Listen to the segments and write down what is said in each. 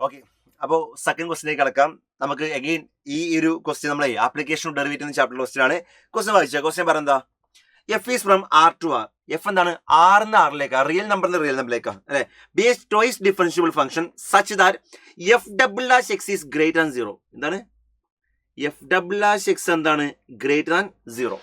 Okay, അപ്പോൾ second ക്വസ്റ്റിലേക്ക് കടക്കാം. നമുക്ക് അഗെയിൻ ഈ ഒരു ക്വസ്റ്റ്യൻ നമ്മളെ ആപ്ലിക്കേഷൻ ഡെറിവേറ്റീവ് എന്ന ചാപ്റ്റർ ക്വസ്റ്റ്യൻ ആണ്. ക്വസ്റ്റ്യൻ വായിച്ച ക്വസ്റ്റ്യൻ പറയുന്നത് F is from R to R. F എന്താണ്? ആർ നിന്ന് ആറിലേക്കാണ്, റിയൽ നമ്പറിന് റിയൽ നമ്പറിലേക്കാണ് അല്ലെ. Be as twice differentiable function such that F double dash X is greater than 0. എന്താണ് എഫ് ഡബിൾ ഡാഷ് എക്സ്? എന്താണ് ഗ്രേറ്റർ ദാൻ 0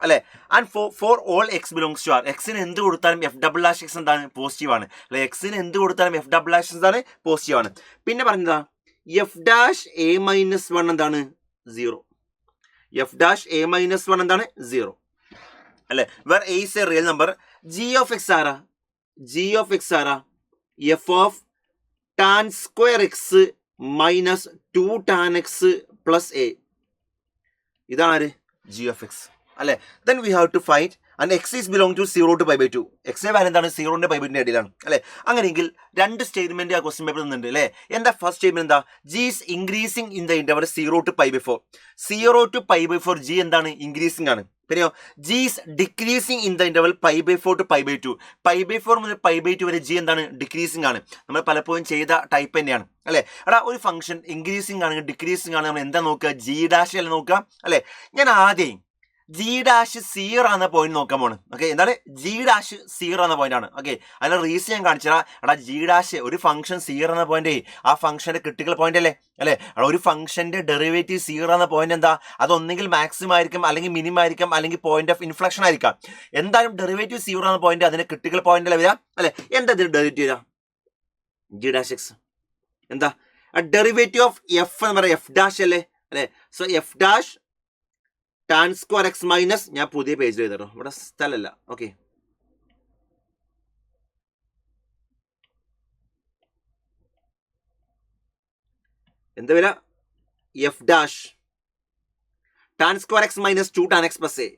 അല്ലെ. And for all X belongs to R. എക്സിന് എന്ത് കൊടുത്താലും എഫ് ഡബിൾ ഡാഷ് എക്സ് എന്താണ്? Positive ആണ് അല്ലെ. എക്സിന് എന്ത് കൊടുത്താലും എഫ് ഡബിൾ ഡാഷ് എന്താണ്? പോസിറ്റീവ് ആണ്. പിന്നെ പറഞ്ഞതാ എഫ് ഡാഷ് എ മൈനസ് 1 എന്താണ്? 0. എഫ് ഡാഷ് എ മൈനസ് 1 എന്താണ്? 0 അല്ലെ. Where A is A real number. G of X ആരാ? ജി ഓഫ് എക്സ് ആരാ? F of tan square X minus 2 tan X plus A. ഇതാണ് ആര്? ജി ഓഫ് എക്സ് അല്ലെ. Then we have to find and X is belong to 0 to π/2. എക്സിന്റെ value എന്താണ്? 0 π/2 ഇടയിലാണ് അല്ലെ. അങ്ങനെയെങ്കിൽ രണ്ട് സ്റ്റേറ്റ്മെന്റ് ആ ക്വസ്റ്റ്യൻ പേപ്പർ നിന്നുണ്ട് അല്ലെ. എന്താ ഫസ്റ്റ് സ്റ്റേറ്റ്മെന്റ്? എന്താ? G is increasing in the interval 0 to π/4. 0 to π/4 g എന്താണ്? ഇൻക്രീസിംഗ് ആണ്. പിന്നെയോ g is decreasing in the interval π/4 to π/2. π/4 മുതൽ π/2 വരെ ജി എന്താണ്? ഡിക്രീസിംഗ് ആണ്. നമ്മൾ പലപ്പോഴും ചെയ്ത ടൈപ്പ് തന്നെയാണ് അല്ലെ. എടാ ഒരു ഫംഗ്ഷൻ ഇൻക്രീസിംഗ് ആണെങ്കിൽ ഡിക്രീസിംഗ് ആണ്, നമ്മൾ എന്താ നോക്കുക? ജി ഡാഷ് അല്ല നോക്കുക അല്ലെ. ഞാൻ ആദ്യം ജി ഡാഷ് 0 എന്ന പോയിന്റ് നോക്കാൻ പോണ്. ഓക്കെ, എന്താണ്? ജി ഡാഷ് 0 എന്ന പോയിന്റ് ആണ്. ഓക്കെ, അതിന്റെ റീസൺ ഞാൻ കാണിച്ചാ. എടാ ജി ഡാഷ് ഒരു ഫംഗ്ഷൻ 0 എന്ന പോയിന്റ് ആ ഫംഗ്ഷന്റെ ക്രിട്ടിക്കൽ പോയിന്റ് അല്ലേ അല്ലെ. ഒരു ഫംഗ്ഷന്റെ ഡെറിവേറ്റീവ് 0 എന്ന പോയിന്റ് എന്താ? അതൊന്നെങ്കിൽ മാക്സിമം ആയിരിക്കും, അല്ലെങ്കിൽ മിനിമം ആയിരിക്കും, അല്ലെങ്കിൽ പോയിന്റ് ഓഫ് ഇൻഫ്ലക്ഷൻ ആയിരിക്കാം. എന്തായാലും ഡെറിവേറ്റീവ് 0 എന്ന പോയിന്റ് അതിന്റെ ക്രിട്ടിക്കൽ പോയിന്റ് അല്ലേ വരിക അല്ലെ. എന്താ ഇതിന്റെ ഡെറിവേറ്റീവ് വരിക? G dash X. എന്താ ഡെറിവേറ്റീവ് ഓഫ് എഫ് എന്ന് പറയാം? എഫ് ഡാഷ് അല്ലേ അല്ലെ. So F dash tan square X minus, ഞാൻ പുതിയ പേജിൽ എഴുതട്ടോ, ഇവിടെ സ്ഥലമല്ല. ഓക്കെ, എന്താ വരിക? F dash tan square X minus 2 tan X plus A.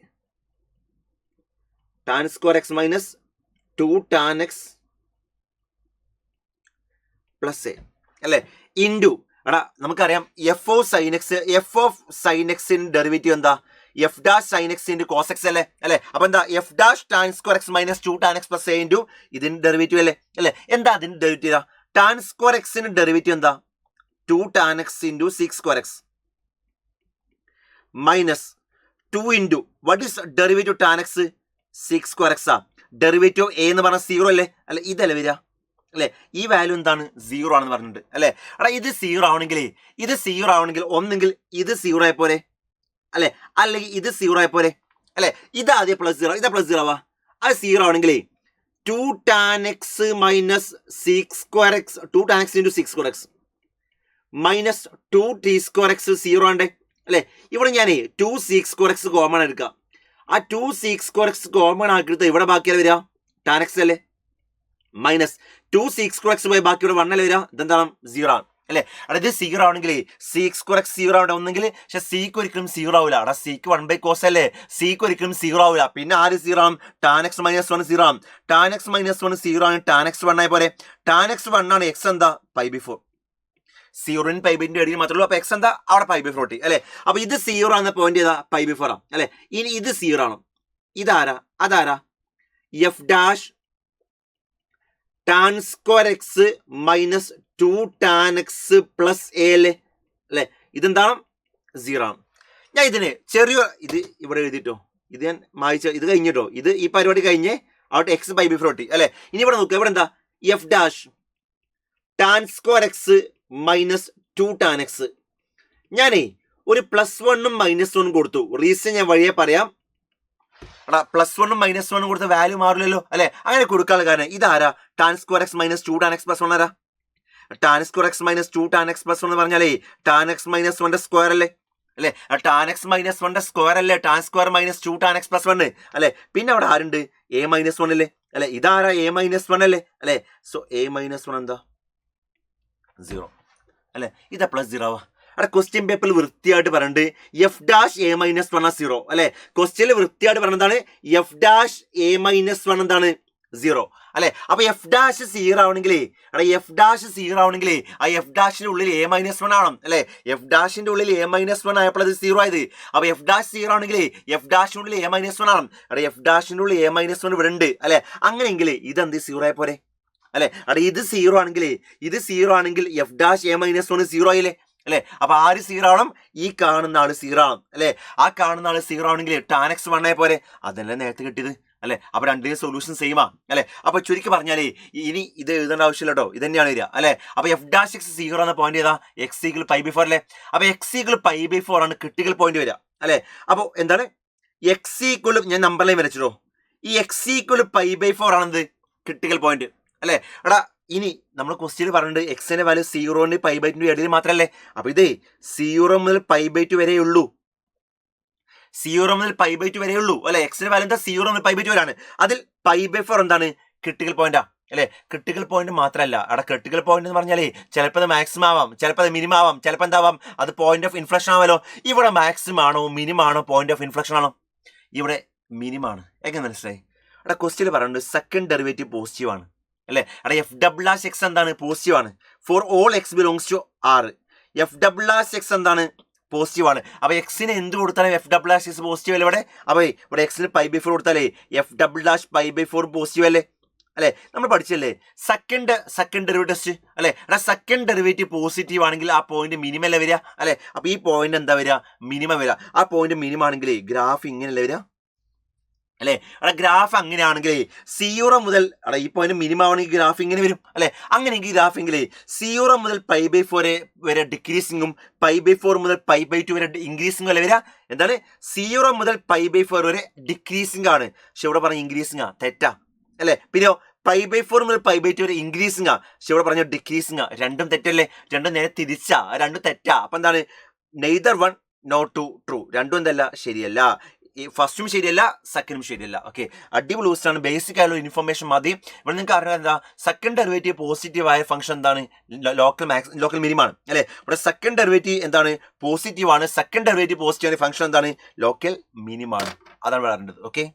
Tan square X minus 2 tan X plus A അല്ലെ. ഇൻറ്റു എടാ നമുക്കറിയാം F of sine X. F of sine എക്സിന്റെ ഡെറിവേറ്റീവ് എന്താ? F dash sign X into cos X അല്ലേ അല്ലെ. അപ്പൊ എന്താ? F dash tan square X minus 2 tan X plus A into ഇതിന്റെ ഡെറിവേറ്റീവ് അല്ലേ അല്ലെ. എന്താ അതിന്റെ ഡെറിവേറ്റീവ്? ടാൻ സ്ക്വയർ എക്സിന്റെ ഡെറിവേറ്റീവ് എന്താ? 2 tan X into 6 square X minus 2 into what is derivative tan X? 6 square X ആ. ഡെറിവേറ്റീവ് എ എന്ന് പറഞ്ഞാൽ 0 അല്ലേ അല്ലെ. ഇതല്ലേ വരിക അല്ലെ. ഈ വാല്യൂ എന്താണ്? 0 ആണെന്ന് പറഞ്ഞിട്ടുണ്ട് അല്ലെ. എടാ ഇത് 0 ആവണമെങ്കിൽ ഒന്നെങ്കിൽ ഇത് 0 ആയ പോലെ അല്ലെ, അല്ലെങ്കിൽ ഇത് 0 ആയ പോലെ അല്ലെ. ഇതാദ്യം പ്ലസ് 0, ഇതാ പ്ലസ് 0 ആവാ. അത് 0 ആണെങ്കിൽ 2 tan X minus 6 square X 2 tan X into 6 square X minus 2 T square X 0 ആണ്ടേ അല്ലെ. ഇവിടെ ഞാൻ 2 6 സ്ക്വയർ എക്സ് കോമൺ എടുക്കാം. ആ 2 6 സ്ക്വയർ എക്സ് കോമൺ ആക്കിയിട്ട് ഇവിടെ ബാക്കിയല്ലേ വരിക? ടാൻ എക്സ് അല്ലേ. മൈനസ് 2 6 സ്ക്വയർ എക്സ് പോയി ബാക്കി ഇവിടെ 1 അല്ലേ വരിക? ഇതെന്താണ്? 0 ആണ് അല്ലെ. അതായത് 0 ആണെങ്കിൽ 6 സ്ക്വയർ എക്സ് 0 ആവട്ടെ ഒന്നെങ്കിൽ. പക്ഷെ സിക്ക് ഒരിക്കലും 0 ആവില്ല. അവിടെ സിക്ക് 1/cos അല്ലേ. സിക്ക് ഒരിക്കലും 0 ആവില്ല. പിന്നെ ആര് 0 ആവും? ടാൻ എക്സ് മൈനസ് 1 0 ആവും. ടാൻ എക്സ് മൈനസ് 1 0 ആണ്. ടാൻ എക്സ് 1 ആയ പോലെ. ടാൻ എക്സ് 1 ആണ്. എക്സ് എന്താ? π/4. 0 π/2 ഇടയിൽ മാത്രമേ ഉള്ളൂ. അപ്പൊ എക്സ് എന്താ? അവിടെ π/4 അല്ലെ. അപ്പൊ ഇത് 0 ആണെന്ന പോയിന്റ് ചെയ്താ π/4 ആണ് അല്ലെ. ഇനി ഇത് 0 ആണ്. ഇതാരാ? അതാരാ? F dash tan square X minus 2 tan X plus A അല്ലേ. ഇതെന്താണ്? 0 ആണ്. ഞാൻ ഇതിന് ഇത് ഇവിടെ എഴുതിട്ടോ, ഇത് ഞാൻ മായിച്ച ഇത് കഴിഞ്ഞിട്ടോ. ഇത് ഈ പരിപാടി കഴിഞ്ഞ് അവിടെ എക്സ് π/4 അല്ലെ. ഇനി ഇവിടെ നോക്കുക. ഇവിടെ എന്താ? F dash tan square X minus 2 tan X. ഞാനേ ഒരു +1 -1 കൊടുത്തു. റീസൺ ഞാൻ വഴിയെ പറയാം. എടാ +1 -1 കൊടുത്ത വാല്യൂ മാറില്ലല്ലോ അല്ലെ. അങ്ങനെ കൊടുക്കാനുള്ള കാരണം ഇതാരാ? Tan square X minus 2 tan X plus 1 ആരാ? Tan square X minus 2 tan X plus 1 എന്ന് പറഞ്ഞാലേ ടാൻ എക്സ് മൈനസ് 1 സ്ക്വയർ അല്ലേ അല്ലെ. ടാൻ എക്സ് മൈനസ് 1 സ്ക്വയർ അല്ലേ. Tan square minus 2 tan X plus 1 അല്ലെ. പിന്നെ അവിടെ ആരുണ്ട്? എ മൈനസ് 1 അല്ലേ അല്ലെ. ഇതാരാ? എ മൈനസ് 1 അല്ലേ അല്ലെ. സോ എ മൈനസ് 1 എന്താ? 0 അല്ലെ. ഇതാ +0 ആവാ. അവിടെ ക്വസ്റ്റ്യൻ പേപ്പറിൽ വൃത്തിയായിട്ട് പറഞ്ഞിട്ട് എഫ് ഡാഷ് എ മൈനസ് 1 0 അല്ലെ. ക്വസ്റ്റ്യനിൽ വൃത്തിയായിട്ട് പറഞ്ഞതാണ് എഫ് ഡാഷ് എ മൈനസ് 1 എന്താണ്? 0 അല്ലെ. അപ്പൊ എഫ് ഡാഷ് 0 ആവണമെങ്കിൽ എഫ് ഡാഷ് 0 ആവണമെങ്കിൽ ആ എഫ് ഡാഷിന്റെ ഉള്ളിൽ എ മൈനസ് 1 ആവണം അല്ലെ. എഫ് ഡാഷിന്റെ ഉള്ളിൽ എ മൈനസ് 1 ആയപ്പോൾ അത് 0 ആയത്. അപ്പൊ എഫ് ഡാഷ് 0 ആണെങ്കിൽ എഫ് ഡാഷിന്റെ ഉള്ളിൽ എ മൈനസ് 1 ആവണം. എഫ് ഡാഷിന്റെ ഉള്ളിൽ എ മൈനസ് 1 ഇവിടെ ഉണ്ട് അല്ലെ. അങ്ങനെയെങ്കിൽ ഇതെന്ത് 0 ആയ പോലെ അല്ലെ. അവിടെ ഇത് 0 ആണെങ്കിൽ എഫ് ഡാഷ് എ മൈനസ് 1 0 ആയില്ലേ അല്ലെ. അപ്പൊ ആര് 0 ആവണം? ഈ കാണുന്ന ആള് 0 ആവണം അല്ലെ. ആ കാണുന്ന ആള് 0 ആണെങ്കിൽ ടാൻ എക്സ് 1 പോലെ അതല്ലേ നേരത്തെ കിട്ടിയത് അല്ലെ. അപ്പൊ രണ്ടിനും സൊല്യൂഷൻ സെയിമാ അല്ലെ. അപ്പൊ ചുരുക്കി പറഞ്ഞാലേ ഇനി ഇത് എഴുതേണ്ട ആവശ്യമില്ല കേട്ടോ, ഇത് തന്നെയാണ് വരിക അല്ലെ. അപ്പൊ എഫ് ഡാഷ് എക്സ് 0 എന്ന പോയിന്റ് ഏതാ? എക്സ് ഈക്വൽ π/4 അല്ലെ. അപ്പൊ എക്സ് ഈക്വൽ π/4 ആണ് ക്രിട്ടിക്കൽ പോയിന്റ് വരിക അല്ലെ. അപ്പൊ എന്താണ് എക്സ് ഈക്വൽ, ഞാൻ നമ്പർ ലൈൻ വരച്ചിട്ടോ, ഈ എക്സ് ഈക്വൽ π/4 ആണെന്ത് ക്രിട്ടിക്കൽ പോയിന്റ് അല്ലെ. എടാ ഇനി നമ്മൾ ക്വസ്റ്റ്യൻ പറഞ്ഞിട്ടുണ്ട് എക്സിന്റെ വാല്യൂ 0 π/2 ഇടയിൽ മാത്രല്ലേ. അപ്പൊ ഇതേ 0 മുതൽ π/2 വരെ ഉള്ളൂ, 0 മുതൽ π/2 വരെ ഉള്ളൂ അല്ലെ. എക്സിന്റെ വാല്യൂ എന്താ? 0 മുതൽ π/2 വരെയാണ്. അതിൽ π/4 എന്താണ്? ക്രിട്ടിക്കൽ പോയിന്റാ അല്ലെ. ക്രിട്ടിക്കൽ പോയിന്റ് മാത്രമല്ല, അവിടെ ക്രിട്ടിക്കൽ പോയിന്റ് എന്ന് പറഞ്ഞാലേ ചിലപ്പോൾ അത് മാക്സിമം ആവാം, ചിലപ്പോൾ അത് മിനിമം ആവാം, ചിലപ്പോൾ എന്താവാം അത് പോയിന്റ് ഓഫ് ഇൻഫ്ലക്ഷൻ ആവാലോ. ഇവിടെ മാക്സിമം ആണോ മിനിമം ആണോ പോയിന്റ് ഓഫ് ഇൻഫ്ലക്ഷൻ ആണോ? ഇവിടെ മിനിമം ആണ്. എങ്ങനെ മനസ്സിലായി? അവിടെ ക്വസ്റ്റ്യൻ പറയുന്നുണ്ട് സെക്കൻഡ് ഡെറിവേറ്റീവ് പോസിറ്റീവ് ആണ് അല്ലെ. അവിടെ എഫ് ഡബിൾ ഡാഷ് എക്സ് എന്താണ്? പോസിറ്റീവ് ആണ്. For all X belongs to R F double dash X എന്താണ്? പോസിറ്റീവ് ആണ്. അപ്പൊ എക്സിന് എന്ത് കൊടുത്താലും F double dash X positive അല്ലേ ഇവിടെ. അപ്പൊ ഇവിടെ എക്സിന് π/4 കൊടുത്താലേ എഫ് ഡബിൾ ഡാഷ് π/4 പോസിറ്റീവ് അല്ലേ അല്ലെ. നമ്മൾ പഠിച്ചല്ലേ സെക്കൻഡ് ഡെറിവേറ്റീവ് ടെസ്റ്റ് അല്ലെ. അവിടെ സെക്കൻഡ് ഡെറിവേറ്റീവ് പോസിറ്റീവ് ആണെങ്കിൽ ആ പോയിന്റ് മിനിമം അല്ലേ വരിക അല്ലെ. അപ്പൊ ഈ പോയിന്റ് എന്താ വരിക? മിനിമം വരിക. ആ പോയിന്റ് മിനിമം ആണെങ്കിൽ ഗ്രാഫ് ഇങ്ങനെയല്ലേ വരിക അല്ലെ. അവിടെ ഗ്രാഫ് അങ്ങനെയാണെങ്കിൽ 0 മുതൽ അവിടെ ഈ പോയിന്റ് മിനിമം ആവണമെങ്കിൽ ഗ്രാഫ് ഇങ്ങനെ വരും അല്ലെ. അങ്ങനെയെങ്കിൽ ഗ്രാഫ് എങ്കിൽ 0 മുതൽ π/4 വരെ ഡിക്രീസിങ്ങും π/4 മുതൽ π/2 വരെ ഇൻക്രീസിങ്ങും അല്ലെ വരിക. എന്താണ്? 0 മുതൽ π/4 വരെ ഡിക്രീസിംഗ് ആണ്, പക്ഷെ ഇവിടെ പറഞ്ഞ ഇൻക്രീസിംഗ് ആ, തെറ്റാ അല്ലെ. പിന്നെയോ π/4 മുതൽ π/2 വരെ ഇൻക്രീസിംഗ് ആ, പക്ഷെ ഇവിടെ പറഞ്ഞ ഡിക്രീസിംഗ് ആ. രണ്ടും തെറ്റല്ലേ, രണ്ടും നേരെ തിരിച്ചാ, രണ്ടും തെറ്റാ. അപ്പൊ എന്താണ്? Neither one not two true, രണ്ടും എന്തല്ല ശരിയല്ല. ഈ ഫസ്റ്റും ശരിയല്ല, സെക്കൻഡും ശരിയല്ല. ഓക്കെ, അടിപൊളി ആണ്, ബേസിക് ആയുള്ള ഇൻഫർമേഷൻ മതി. ഇവിടെ നിങ്ങൾക്ക് അറിയാം എന്താ സെക്കൻഡ് ഡെറിവേറ്റീവ് പോസിറ്റീവ് ആയ ഫംഗ്ഷൻ എന്താണ്? ലോക്കൽ മിനിമം ആണ് അല്ലെ. ഇവിടെ സെക്കൻഡ് ഡെറിവേറ്റീവ് എന്താണ്? പോസിറ്റീവ് ആണ്. സെക്കൻഡ് ഡെറിവേറ്റീവ് പോസിറ്റീവ് ആയ ഫംഗ്ഷൻ എന്താണ്? ലോക്കൽ മിനിമം ആണ്. അതാണ് പറയേണ്ടത്. ഓക്കെ.